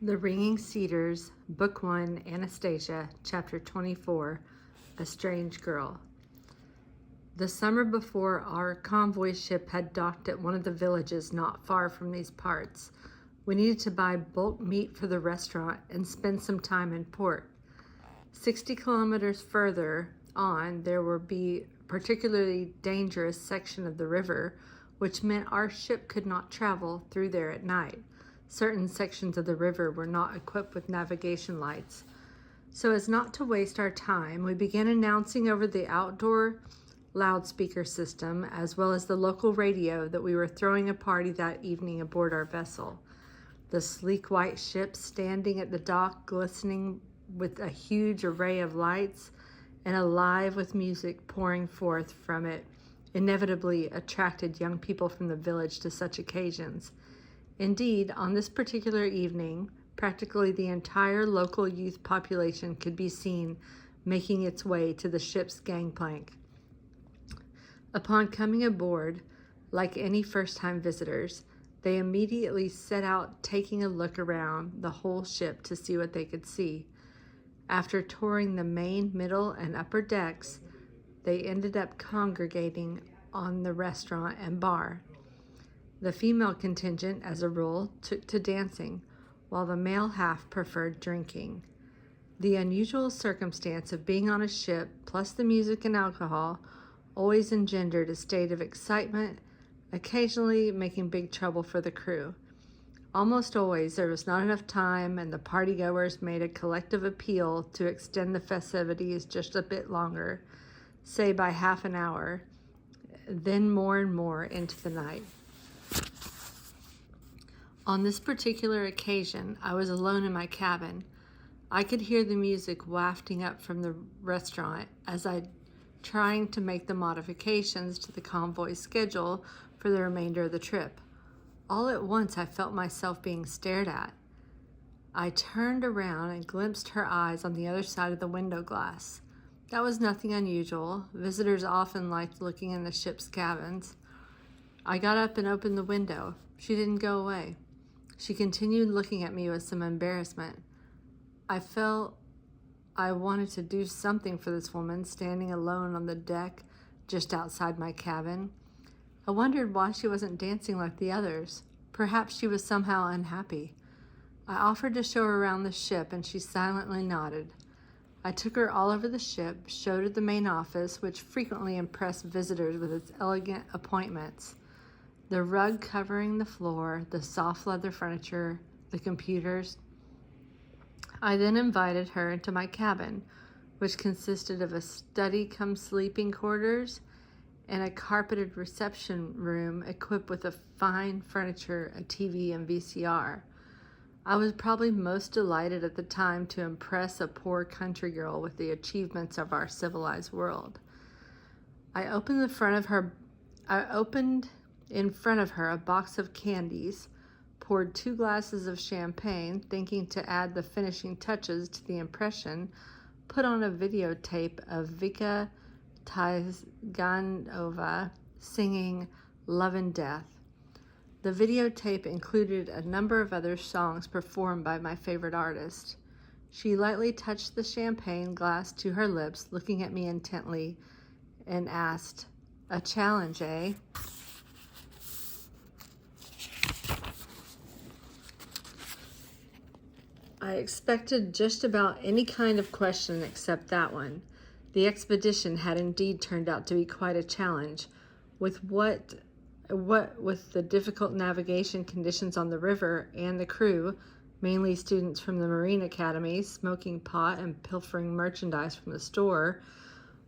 The Ringing Cedars, Book 1, Anastasia, Chapter 24, A Strange Girl. The summer before, our convoy ship had docked at one of the villages not far from these parts. We needed to buy bulk meat for the restaurant and spend some time in port. 60 kilometers further on, there would be a particularly dangerous section of the river, which meant our ship could not travel through there at night. Certain sections of the river were not equipped with navigation lights. So as not to waste our time, we began announcing over the outdoor loudspeaker system, as well as the local radio, that we were throwing a party that evening aboard our vessel. The sleek white ship standing at the dock, glistening with a huge array of lights and alive with music pouring forth from it, inevitably attracted young people from the village to such occasions. Indeed, on this particular evening, practically the entire local youth population could be seen making its way to the ship's gangplank. Upon coming aboard, like any first-time visitors, they immediately set out taking a look around the whole ship to see what they could see. After touring the main, middle, and upper decks, they ended up congregating on the restaurant and bar. The female contingent, as a rule, took to dancing, while the male half preferred drinking. The unusual circumstance of being on a ship, plus the music and alcohol, always engendered a state of excitement, occasionally making big trouble for the crew. Almost always there was not enough time, and the partygoers made a collective appeal to extend the festivities just a bit longer, say by half an hour, then more and more into the night. On this particular occasion, I was alone in my cabin. I could hear the music wafting up from the restaurant as I trying to make the modifications to the convoy's schedule for the remainder of the trip. All at once, I felt myself being stared at. I turned around and glimpsed her eyes on the other side of the window glass. That was nothing unusual. Visitors often liked looking in the ship's cabins. I got up and opened the window. She didn't go away. She continued looking at me with some embarrassment. I felt I wanted to do something for this woman standing alone on the deck just outside my cabin. I wondered why she wasn't dancing like the others. Perhaps she was somehow unhappy. I offered to show her around the ship, and she silently nodded. I took her all over the ship, showed her the main office, which frequently impressed visitors with its elegant appointments. The rug covering the floor, the soft leather furniture, the computers. I then invited her into my cabin, which consisted of a study-cum-sleeping quarters and a carpeted reception room equipped with a fine furniture, a TV, and VCR. I was probably most delighted at the time to impress a poor country girl with the achievements of our civilized world. I opened in front of her a box of candies, poured 2 glasses of champagne, thinking to add the finishing touches to the impression, put on a videotape of Vika Tizganova singing Love and Death. The videotape included a number of other songs performed by my favorite artist. She lightly touched the champagne glass to her lips, looking at me intently, and asked, "A challenge, eh?" I expected just about any kind of question except that one. The expedition had indeed turned out to be quite a challenge. With with the difficult navigation conditions on the river, and the crew, mainly students from the Marine Academy, smoking pot and pilfering merchandise from the store,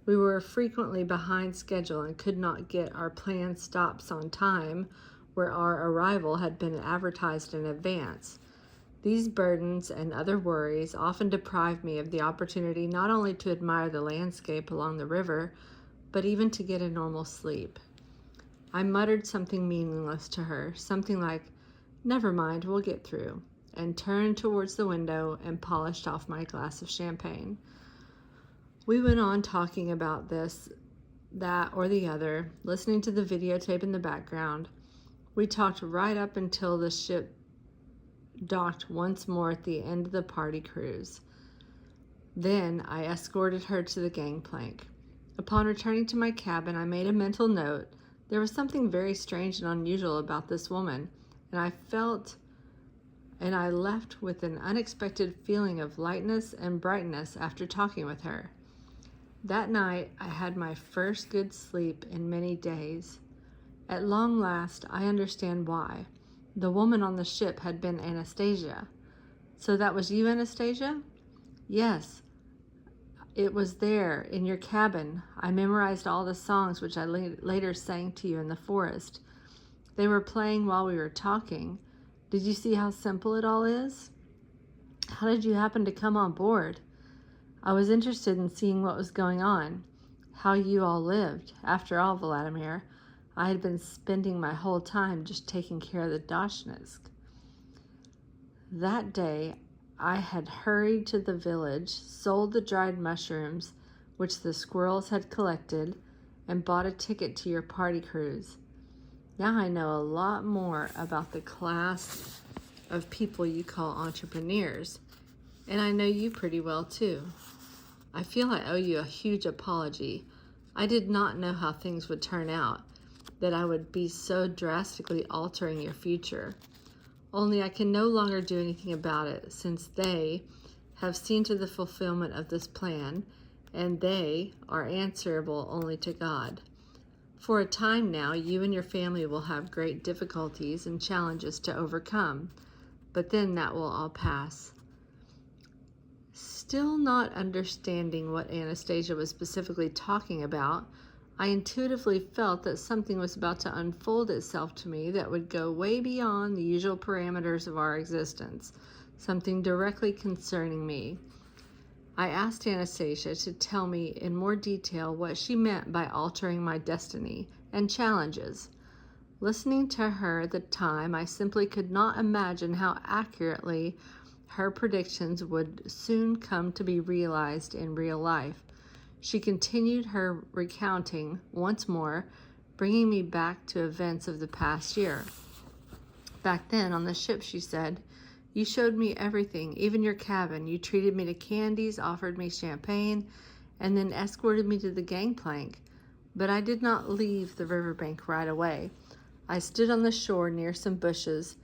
we were frequently behind schedule and could not get our planned stops on time, where our arrival had been advertised in advance. These burdens and other worries often deprived me of the opportunity not only to admire the landscape along the river, but even to get a normal sleep. I muttered something meaningless to her, something like, "Never mind, we'll get through," and turned towards the window and polished off my glass of champagne. We went on talking about this, that, or the other, listening to the videotape in the background. We talked right up until the ship docked once more at the end of the party cruise. Then I escorted her to the gangplank. Upon returning to my cabin, I made a mental note. There was something very strange and unusual about this woman, and I left with an unexpected feeling of lightness and brightness after talking with her. That night, I had my first good sleep in many days. At long last, I understand why. The woman on the ship had been Anastasia. So that was you, Anastasia? Yes. It was there, in your cabin. I memorized all the songs which I later sang to you in the forest. They were playing while we were talking. Did you see how simple it all is? How did you happen to come on board? I was interested in seeing what was going on, how you all lived. After all, Vladimir, I had been spending my whole time just taking care of the Dashnitsk. That day, I had hurried to the village, sold the dried mushrooms which the squirrels had collected, and bought a ticket to your party cruise. Now I know a lot more about the class of people you call entrepreneurs, and I know you pretty well too. I feel I owe you a huge apology. I did not know how things would turn out, that I would be so drastically altering your future. Only I can no longer do anything about it, since they have seen to the fulfillment of this plan, and they are answerable only to God. For a time now, you and your family will have great difficulties and challenges to overcome, but then that will all pass. Still not understanding what Anastasia was specifically talking about, I intuitively felt that something was about to unfold itself to me that would go way beyond the usual parameters of our existence, something directly concerning me. I asked Anastasia to tell me in more detail what she meant by altering my destiny and challenges. Listening to her at the time, I simply could not imagine how accurately her predictions would soon come to be realized in real life. She continued her recounting once more, bringing me back to events of the past year. Back then, on the ship, she said, you showed me everything, even your cabin. You treated me to candies, offered me champagne, and then escorted me to the gangplank. But I did not leave the riverbank right away. I stood on the shore near some bushes,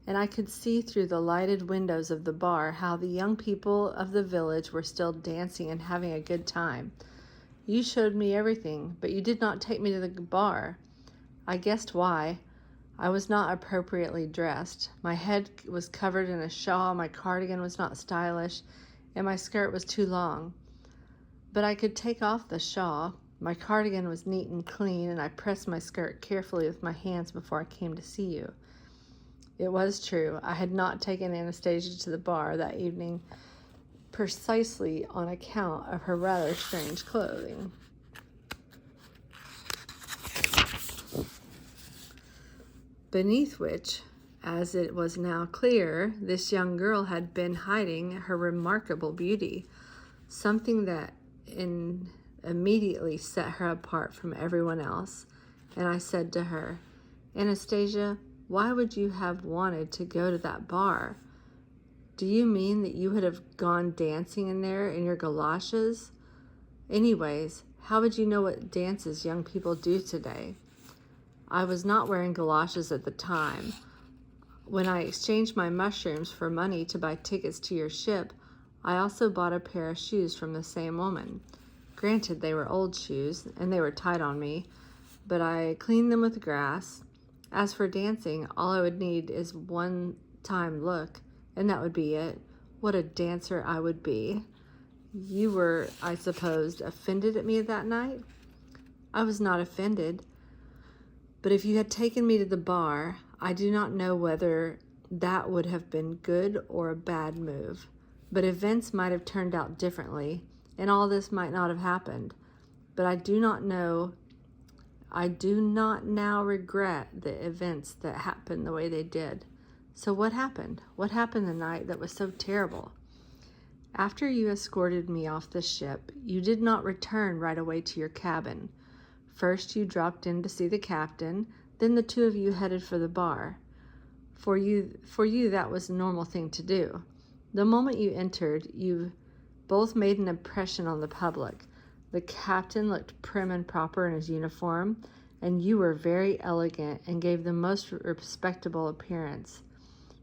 and I could see through the lighted windows of the bar how the young people of the village were still dancing and having a good time. You showed me everything, but you did not take me to the bar. I guessed why. I was not appropriately dressed. My head was covered in a shawl, my cardigan was not stylish, and my skirt was too long. But I could take off the shawl. My cardigan was neat and clean, and I pressed my skirt carefully with my hands before I came to see you. It was true. I had not taken Anastasia to the bar that evening precisely on account of her rather strange clothing. Beneath which, as it was now clear, this young girl had been hiding her remarkable beauty, something that immediately set her apart from everyone else. And I said to her, Anastasia, why would you have wanted to go to that bar? Do you mean that you would have gone dancing in there in your galoshes? Anyways, how would you know what dances young people do today? I was not wearing galoshes at the time. When I exchanged my mushrooms for money to buy tickets to your ship, I also bought a pair of shoes from the same woman. Granted, they were old shoes, and they were tight on me, but I cleaned them with grass. As for dancing, all I would need is one-time look, and that would be it. What a dancer I would be. You were, I suppose, offended at me that night? I was not offended. But if you had taken me to the bar, I do not know whether that would have been good or a bad move. But events might have turned out differently, and all this might not have happened. But I do not now regret the events that happened the way they did. So what happened? What happened the night that was so terrible? After you escorted me off the ship, you did not return right away to your cabin. First you dropped in to see the captain, then the two of you headed for the bar. For you, that was a normal thing to do. The moment you entered, you both made an impression on the public. The captain looked prim and proper in his uniform, and you were very elegant and gave the most respectable appearance.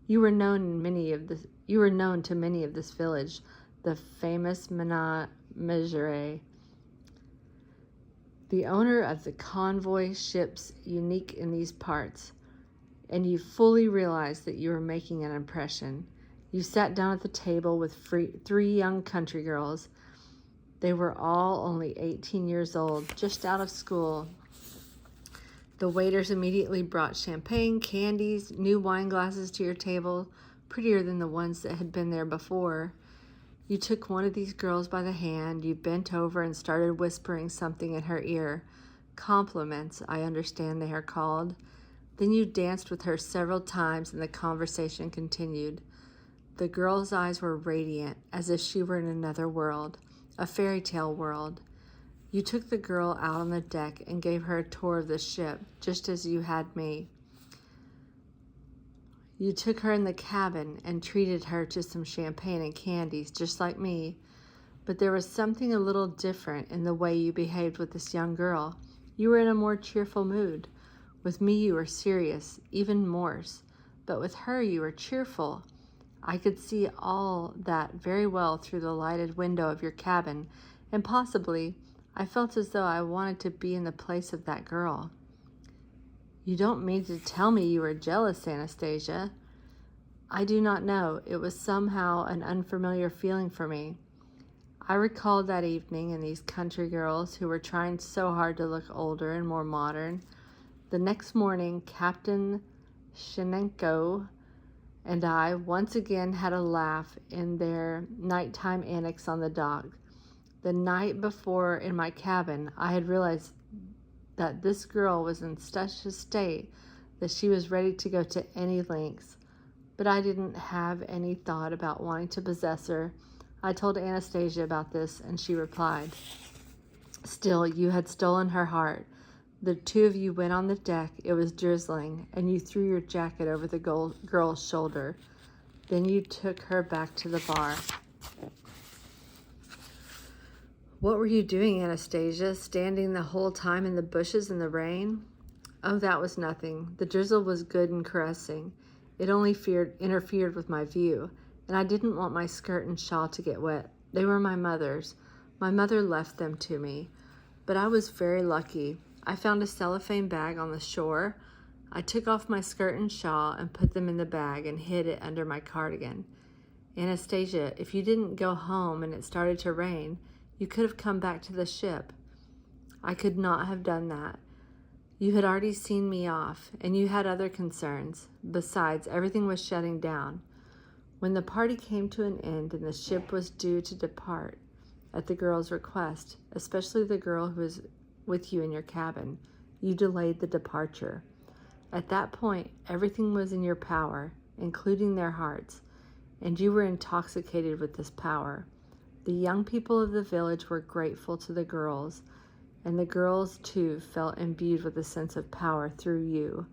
You were known to many of this village, the famous Menage, the owner of the convoy ships unique in these parts, and you fully realized that you were making an impression. You sat down at the table with three young country girls. They were all only 18 years old, just out of school. The waiters immediately brought champagne, candies, new wine glasses to your table, prettier than the ones that had been there before. You took one of these girls by the hand, you bent over and started whispering something in her ear. Compliments, I understand they are called. Then you danced with her several times and the conversation continued. The girl's eyes were radiant, as if she were in another world, a fairy tale world. You took the girl out on the deck and gave her a tour of the ship, just as you had me. You took her in the cabin and treated her to some champagne and candies, just like me. But there was something a little different in the way you behaved with this young girl. You were in a more cheerful mood. With me you were serious, even Morse. But with her you were cheerful. I could see all that very well through the lighted window of your cabin, and possibly I felt as though I wanted to be in the place of that girl. You don't mean to tell me you were jealous, Anastasia? I do not know. It was somehow an unfamiliar feeling for me. I recalled that evening and these country girls who were trying so hard to look older and more modern. The next morning, Captain Shenenko and I once again had a laugh in their nighttime annex on the dock. The night before in my cabin, I had realized that this girl was in such a state that she was ready to go to any lengths, but I didn't have any thought about wanting to possess her. I told Anastasia about this, and she replied, "Still, you had stolen her heart. The two of you went on the deck. It was drizzling, and you threw your jacket over the girl's shoulder. Then you took her back to the bar." "What were you doing, Anastasia? Standing the whole time in the bushes in the rain?" "Oh, that was nothing. The drizzle was good and caressing. It only interfered with my view, and I didn't want my skirt and shawl to get wet. They were my mother's. My mother left them to me. But I was very lucky. I found a cellophane bag on the shore. I took off my skirt and shawl and put them in the bag and hid it under my cardigan. Anastasia, if you didn't go home and it started to rain, you could have come back to the ship. I could not have done that. You had already seen me off, and you had other concerns. Besides, everything was shutting down. When the party came to an end and the ship was due to depart, at the girl's request, especially the girl who was with you in your cabin, you delayed the departure. At that point, everything was in your power, including their hearts, and you were intoxicated with this power. The young people of the village were grateful to the girls, and the girls, too, felt imbued with a sense of power through you.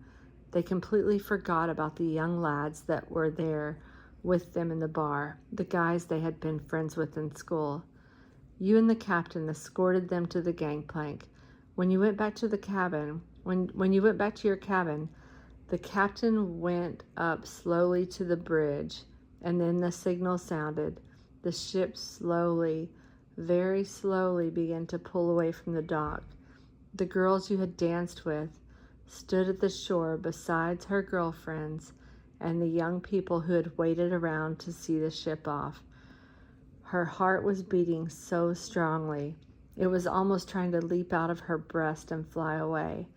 They completely forgot about the young lads that were there with them in the bar, the guys they had been friends with in school. You and the captain escorted them to the gangplank. When you went back to the cabin, when you went back to your cabin, the captain went up slowly to the bridge, and then the signal sounded. The ship slowly, very slowly began to pull away from the dock. The girls you had danced with stood at the shore beside her girlfriends and the young people who had waited around to see the ship off. Her heart was beating so strongly, it was almost trying to leap out of her breast and fly away.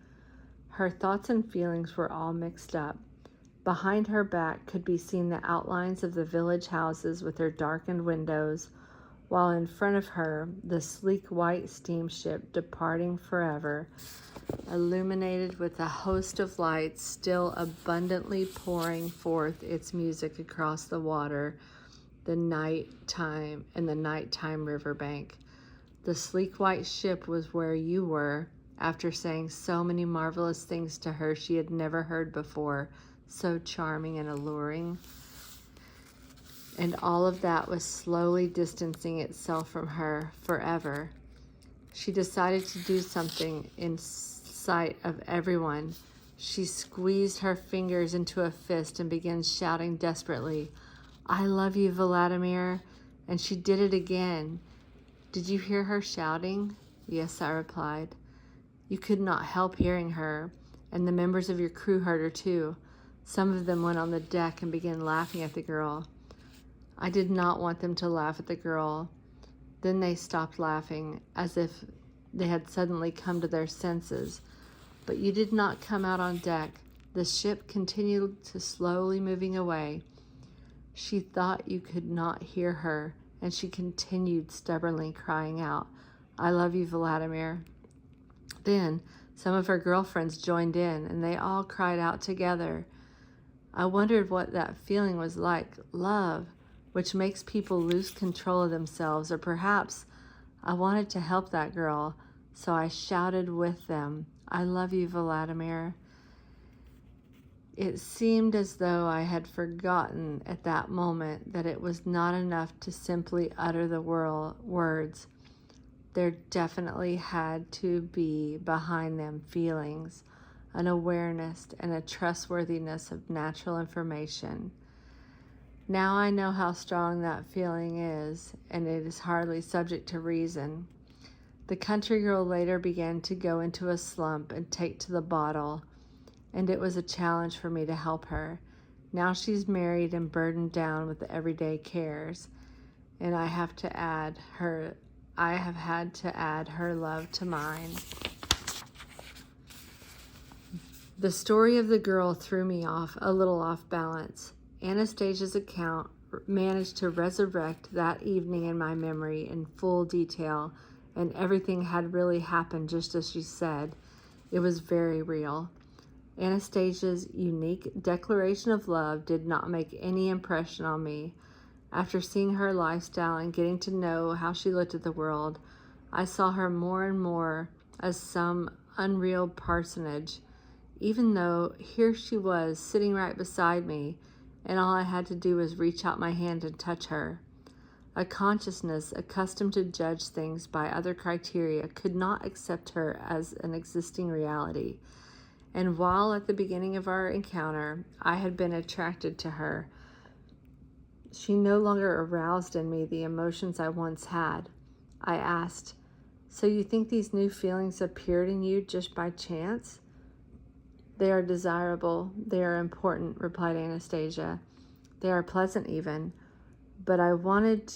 Her thoughts and feelings were all mixed up. Behind her back could be seen the outlines of the village houses with their darkened windows, while in front of her, the sleek white steamship departing forever, illuminated with a host of lights, still abundantly pouring forth its music across the water, the nighttime riverbank. The sleek white ship was where you were, after saying so many marvelous things to her she had never heard before, so charming and alluring. And all of that was slowly distancing itself from her forever. She decided to do something in sight of everyone. She squeezed her fingers into a fist and began shouting desperately, "I love you, Vladimir." And she did it again. Did you hear her shouting? Yes, I replied. You could not help hearing her, and the members of your crew heard her too. Some of them went on the deck and began laughing at the girl. I did not want them to laugh at the girl. Then they stopped laughing, as if they had suddenly come to their senses. But you did not come out on deck. The ship continued to slowly moving away. She thought you could not hear her, and she continued stubbornly crying out, "I love you, Vladimir." Then some of her girlfriends joined in, and they all cried out together. I wondered what that feeling was like, love, which makes people lose control of themselves, or perhaps I wanted to help that girl, so I shouted with them, "I love you, Vladimir." It seemed as though I had forgotten at that moment that it was not enough to simply utter the words. There definitely had to be behind them feelings, an awareness, and a trustworthiness of natural information. Now I know how strong that feeling is, and it is hardly subject to reason. The country girl later began to go into a slump and take to the bottle, and it was a challenge for me to help her. Now she's married and burdened down with the everyday cares, and I have had to add her love to mine. The story of the girl threw me a little off balance. Anastasia's account managed to resurrect that evening in my memory in full detail, and everything had really happened just as she said. It was very real. Anastasia's unique declaration of love did not make any impression on me. After seeing her lifestyle and getting to know how she looked at the world, I saw her more and more as some unreal personage, even though here she was sitting right beside me, and all I had to do was reach out my hand and touch her. A consciousness accustomed to judge things by other criteria could not accept her as an existing reality. And while at the beginning of our encounter, I had been attracted to her, she no longer aroused in me the emotions I once had. I asked, "So you think these new feelings appeared in you just by chance?" "They are desirable, they are important," replied Anastasia. "They are pleasant even, but I wanted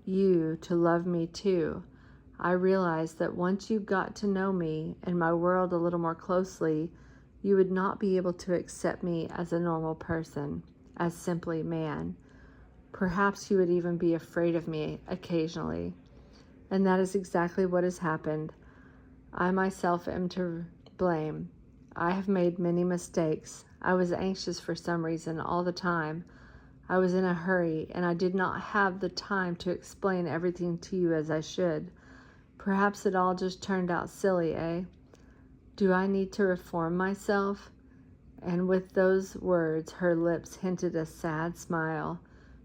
you to love me too. I realized that once you got to know me and my world a little more closely, you would not be able to accept me as a normal person, as simply man. Perhaps you would even be afraid of me occasionally. And that is exactly what has happened. I myself am to blame. I have made many mistakes. I was anxious for some reason all the time. I was in a hurry, and I did not have the time to explain everything to you as I should. Perhaps it all just turned out silly, eh? Do I need to reform myself?" And with those words, her lips hinted a sad smile.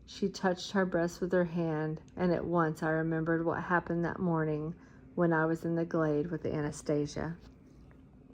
She touched her breast with her hand, and at once I remembered what happened that morning when I was in the glade with Anastasia.